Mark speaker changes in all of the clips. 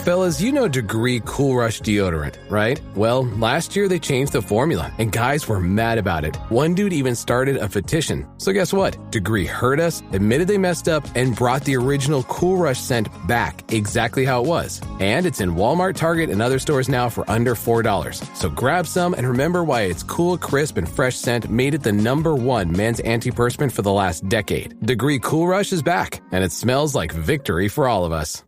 Speaker 1: Fellas, you know Degree Cool Rush deodorant, right? Well, last year they changed the formula, and guys were mad about it. One dude even started a petition. So guess what? Degree heard us, admitted they messed up, and brought the original Cool Rush scent back exactly how it was. And it's in Walmart, Target, and other stores now for under $4. So grab some and remember why its cool, crisp, and fresh scent made it the #1 men's antiperspirant for the last decade. Degree Cool Rush is back, and it smells like victory for all of us.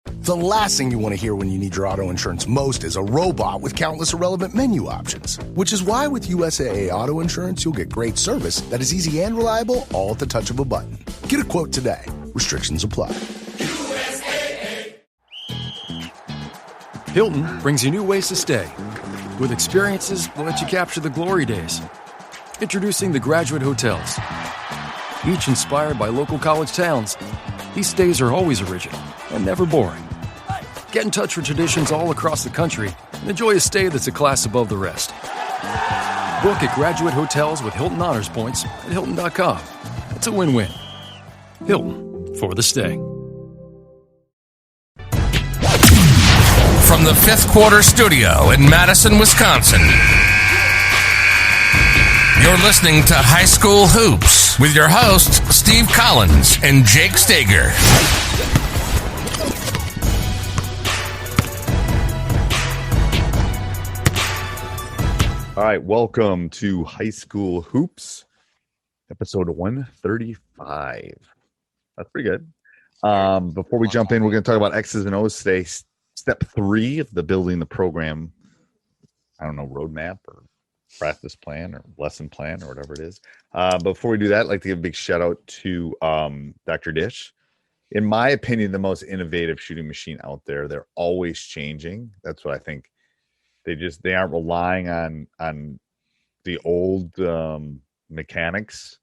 Speaker 2: The last thing you want to hear when you need your auto insurance most is a robot with countless irrelevant menu options. Which is why with USAA Auto Insurance, you'll get great service that is easy and reliable, all at the touch of a button. Get a quote today. Restrictions apply.
Speaker 3: USAA. Hilton brings you new ways to stay. With experiences that let you capture the glory days. Introducing the Graduate Hotels. Each inspired by local college towns, these stays are always original and never boring. Get in touch with traditions all across the country and enjoy a stay that's a class above the rest. Book at Graduate Hotels with Hilton Honors Points at Hilton.com. It's a win-win. Hilton, for the stay.
Speaker 4: From the Fifth Quarter Studio in Madison, Wisconsin, you're listening to High School Hoops with your hosts, Steve Collins and Jake Steger.
Speaker 5: All right, welcome to High School Hoops, episode 135. That's pretty good. Before we jump in, we're going to talk about X's and O's today. Step 3 of the building the program, I don't know, roadmap or practice plan or lesson plan or whatever it is. Before we do that, I'd like to give a big shout out to Dr. Dish. In my opinion, the most innovative shooting machine out there. They're always changing. That's what I think. They aren't relying on the old mechanics.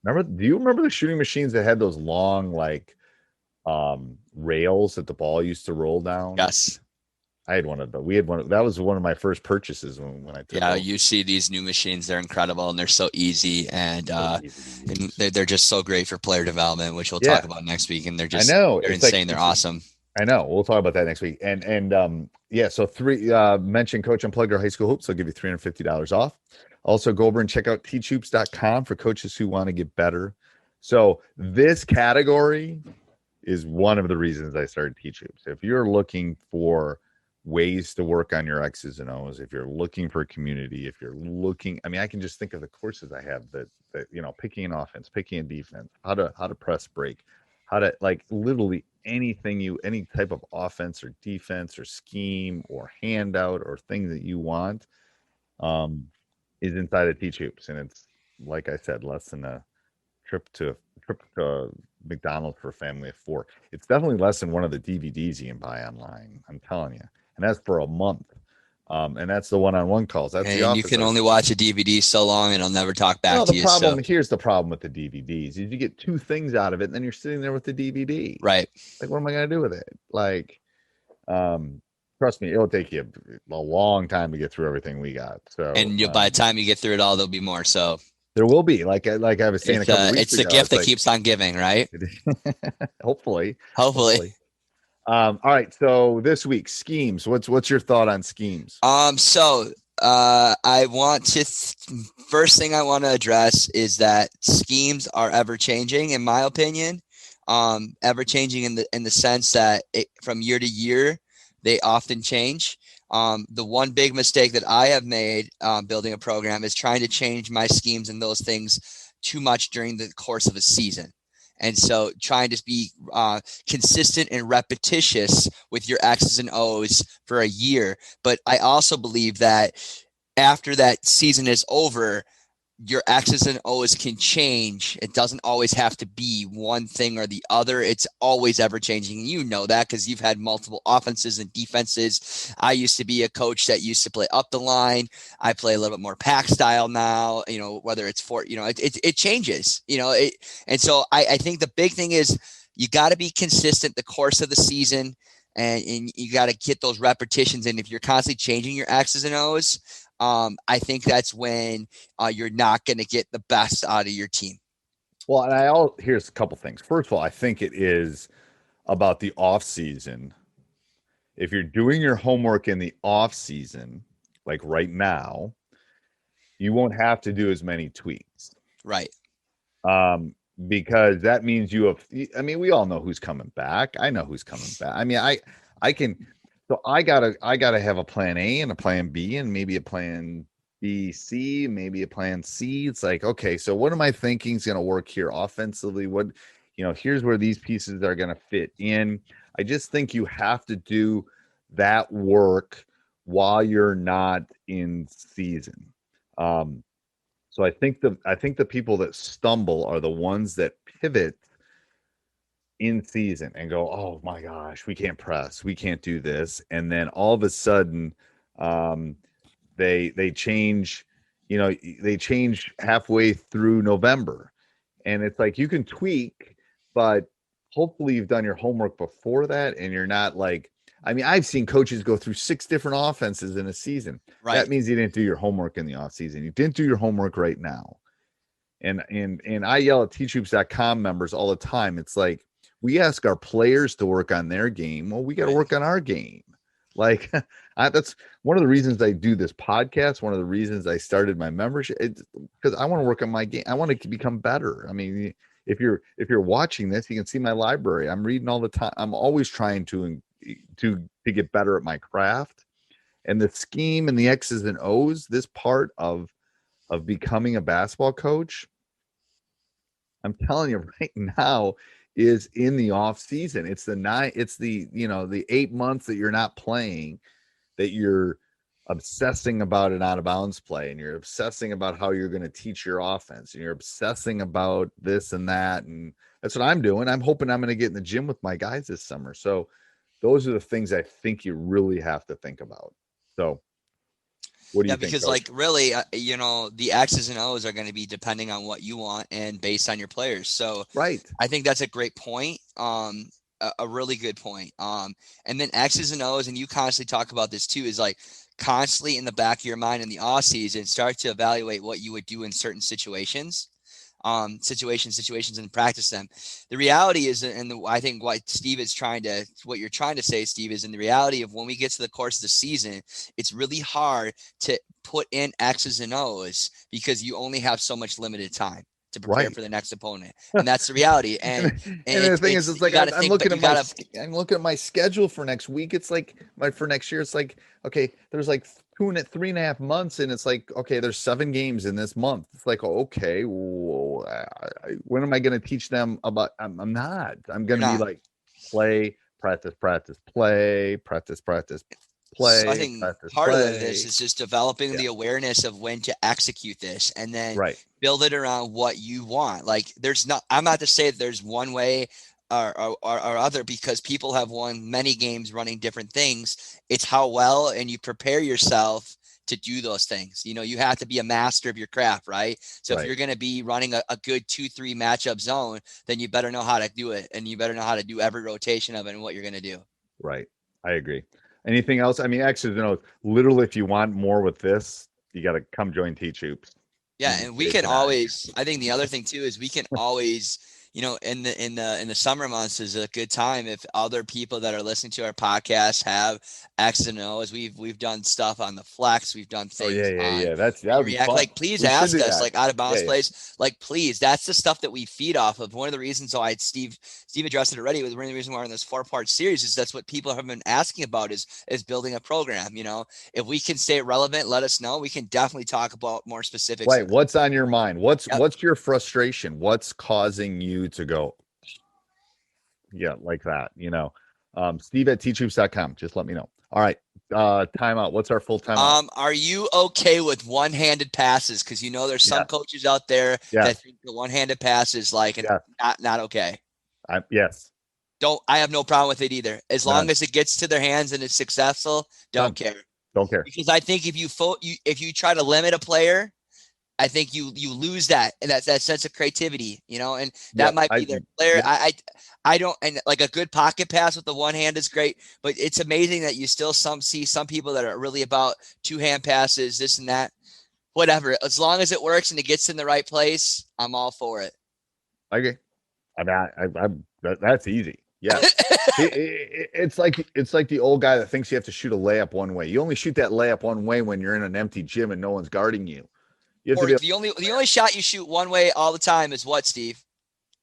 Speaker 5: Do you remember the shooting machines that had those long rails that the ball used to roll down?
Speaker 6: Yes.
Speaker 5: I had one of them. We had one. That was one of my first purchases when I took.
Speaker 6: Yeah, you see these new machines; they're incredible and they're so easy, and they're just so great for player development, which we'll talk about next week. And they're just, they're insane. They're awesome.
Speaker 5: I know. We'll talk about that next week. And so Metion Coach Unplugged or High School Hoops. They'll give you $350 off. Also, go over and check out teachhoops.com for coaches who want to get better. So this category is one of the reasons I started Teach Hoops. If you're looking for ways to work on your X's and O's, if you're looking for a community, if you're looking, I can just think of the courses I have that picking an offense, picking a defense, how to press break, how to literally any type of offense or defense or scheme or handout or thing that you want is inside of Teach Hoops. And it's, like I said, less than a trip to McDonald's for a family of 4. It's definitely less than one of the DVDs you can buy online. I'm telling you. And that's for a month. And that's the one-on-one calls. That's
Speaker 6: and you can only watch a DVD so long and it'll never talk back to you.
Speaker 5: Here's the problem with the DVDs is you get 2 things out of it and then you're sitting there with the DVD.
Speaker 6: Right.
Speaker 5: What am I going to do with it? Trust me, it'll take you a long time to get through everything we got. So,
Speaker 6: and by the time you get through it all, there'll be more. So
Speaker 5: there will be, like I was saying a couple weeks ago.
Speaker 6: It's the gift that keeps on giving, right?
Speaker 5: Hopefully.
Speaker 6: All
Speaker 5: right. So this week, schemes. What's your thought on schemes?
Speaker 6: I want to first thing I want to address is that schemes are ever changing, in my opinion. Ever changing in the sense that from year to year, they often change. The one big mistake that I have made building a program is trying to change my schemes and those things too much during the course of a season. And so trying to be consistent and repetitious with your X's and O's for a year. But I also believe that after that season is over, your X's and O's can change. It doesn't always have to be one thing or the other. It's always ever changing. You know that because you've had multiple offenses and defenses. I used to be a coach that used to play up the line. I play a little bit more pack style now, whether it's it changes, and so I think the big thing is you got to be consistent the course of the season and you got to get those repetitions. And if you're constantly changing your X's and O's, I think that's when you're not going to get the best out of your team.
Speaker 5: Well, and here's a couple things. First of all, I think it is about the off season. if you're doing your homework in the off season, like right now, you won't have to do as many tweaks.
Speaker 6: Right.
Speaker 5: Because that means we all know who's coming back. I know who's coming back. I gotta have a plan A and a plan B and maybe a plan B, C, maybe a plan C. It's like, okay, so what am I thinking is going to work here offensively? Here's where these pieces are going to fit in. I just think you have to do that work while you're not in season. So I think the people that stumble are the ones that pivot in season and go, oh my gosh, we can't press, we can't do this, and then all of a sudden, they change. They change halfway through November, and it's like you can tweak, but hopefully you've done your homework before that, and you're not like. I've seen coaches go through 6 different offenses in a season. Right. That means you didn't do your homework in the off season. You didn't do your homework right now. And I yell at teachhoops.com members all the time. It's like, we ask our players to work on their game. Well, we got to work on our game. Like that's one of the reasons I do this podcast. One of the reasons I started my membership, because I want to work on my game. I want to become better. If you're watching this, you can see my library. I'm reading all the time. I'm always trying to get better at my craft, and the scheme and the X's and O's, this part of becoming a basketball coach, I'm telling you right now, is in the off season. It's the 8 months that you're not playing, that you're obsessing about an out of bounds play, and you're obsessing about how you're going to teach your offense, and you're obsessing about this and that. And that's what I'm doing. I'm hoping I'm going to get in the gym with my guys this summer. So those are the things I think you really have to think about. So what do you think?
Speaker 6: Because
Speaker 5: Coach?
Speaker 6: like really, the X's and O's are going to be depending on what you want and based on your players. So
Speaker 5: right.
Speaker 6: I think that's a great point. A really good point. And then X's and O's, and you constantly talk about this too, is like constantly in the back of your mind in the off season, start to evaluate what you would do in certain situations. Situations and practice them. The reality is, I think what you're trying to say, Steve, is in the reality of when we get to the course of the season, it's really hard to put in X's and O's because you only have so much limited time to prepare for the next opponent. And that's the reality. And
Speaker 5: the thing is, it's like, I'm looking at my schedule for next week. It's like for next year, it's like, okay, there's like 3.5 months, and it's like, okay, there's 7 games in this month. It's like, okay, when am I going to teach them about? I'm not. I'm going to be like, play, practice, play, practice, play. So
Speaker 6: I think part of this is just developing the awareness of when to execute this, and then build it around what you want. Like, I'm not to say that there's one way or other, because people have won many games running different things. It's how well and you prepare yourself to do those things. You have to be a master of your craft, right? So if you're going to be running a good 2-3 matchup zone, then you better know how to do it, and you better know how to do every rotation of it and what you're going to do. Right.
Speaker 5: I agree. Anything else? X's and O's. Literally, if you want more with this, you got to come join Teach Hoops.
Speaker 6: Yeah, and we can always. I think the other thing too is we can always. In the summer months is a good time if other people that are listening to our podcast have X's and O's. We've done stuff on the flex. We've done things.
Speaker 5: That would be fun.
Speaker 6: Like, please ask us, like, out of bounds plays. Like, please, that's the stuff that we feed off of. One of the reasons why Steve addressed it already. One of the reasons why we're in this 4-part series is that's what people have been asking about is building a program. If we can stay relevant, let us know. We can definitely talk about more specifics.
Speaker 5: Right. What's on your mind? What's your frustration? What's causing you to go like that? Steve at teachhoops.com. Just let me know. All right. Timeout. What's our full timeout?
Speaker 6: Are you okay with one-handed passes? Because there's some coaches out there that think the one-handed pass is like not okay.
Speaker 5: Yes.
Speaker 6: I have no problem with it either. As long as it gets to their hands and it's successful, don't care. Because I think if you try to limit a player, I think you lose that sense of creativity, and that might be their player. I don't, and like a good pocket pass with the one hand is great, but it's amazing that you still see some people that are really about 2-hand passes, this and that, whatever. As long as it works and it gets in the right place, I'm all for it.
Speaker 5: I agree. That's easy. Yeah. It's like the old guy that thinks you have to shoot a layup one way. You only shoot that layup one way when you're in an empty gym and no one's guarding you.
Speaker 6: Or the only shot you shoot one way all the time is what, Steve?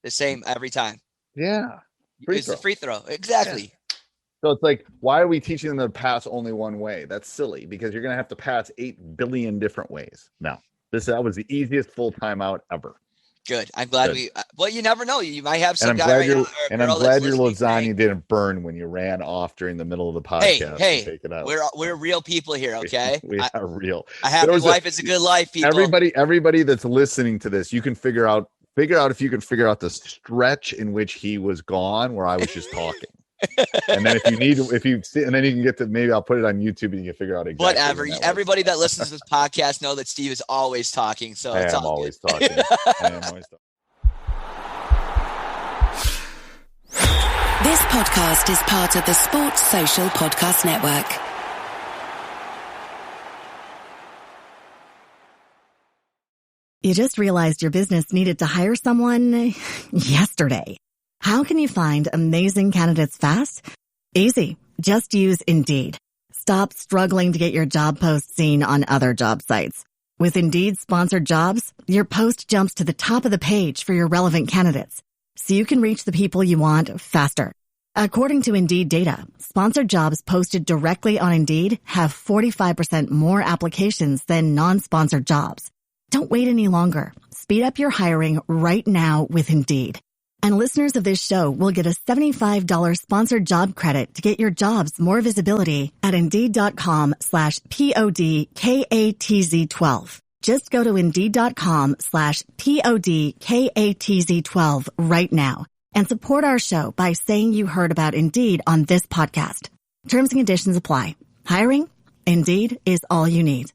Speaker 6: The same every time.
Speaker 5: Yeah.
Speaker 6: It's the free throw. Exactly.
Speaker 5: Yeah. So it's like, why are we teaching them to pass only one way? That's silly, because you're going to have to pass 8 billion different ways. No, that was the easiest full timeout ever.
Speaker 6: Good. I'm glad well, you never know. You might have some
Speaker 5: I'm glad your lasagna didn't burn when you ran off during the middle of the podcast.
Speaker 6: Hey,
Speaker 5: take it out.
Speaker 6: we're real people here, okay?
Speaker 5: We are real.
Speaker 6: A happy life is a good life, people.
Speaker 5: Everybody that's listening to this, you can figure out if you can figure out the stretch in which he was gone where I was just talking. And then and then you can get to, maybe I'll put it on YouTube and you can figure out exactly.
Speaker 6: Whatever. Everybody that listens to this podcast know that Steve is always talking. So it's always talking.
Speaker 5: I am always talking.
Speaker 7: This podcast is part of the Sports Social Podcast Network.
Speaker 8: You just realized your business needed to hire someone yesterday. How can you find amazing candidates fast? Easy. Just use Indeed. Stop struggling to get your job post seen on other job sites. With Indeed sponsored jobs, your post jumps to the top of the page for your relevant candidates, so you can reach the people you want faster. According to Indeed data, sponsored jobs posted directly on Indeed have 45% more applications than non-sponsored jobs. Don't wait any longer. Speed up your hiring right now with Indeed. And listeners of this show will get a $75 sponsored job credit to get your jobs more visibility at Indeed.com/PODKATZ12. Just go to Indeed.com/PODKATZ12 right now and support our show by saying you heard about Indeed on this podcast. Terms and conditions apply. Hiring? Indeed is all you need.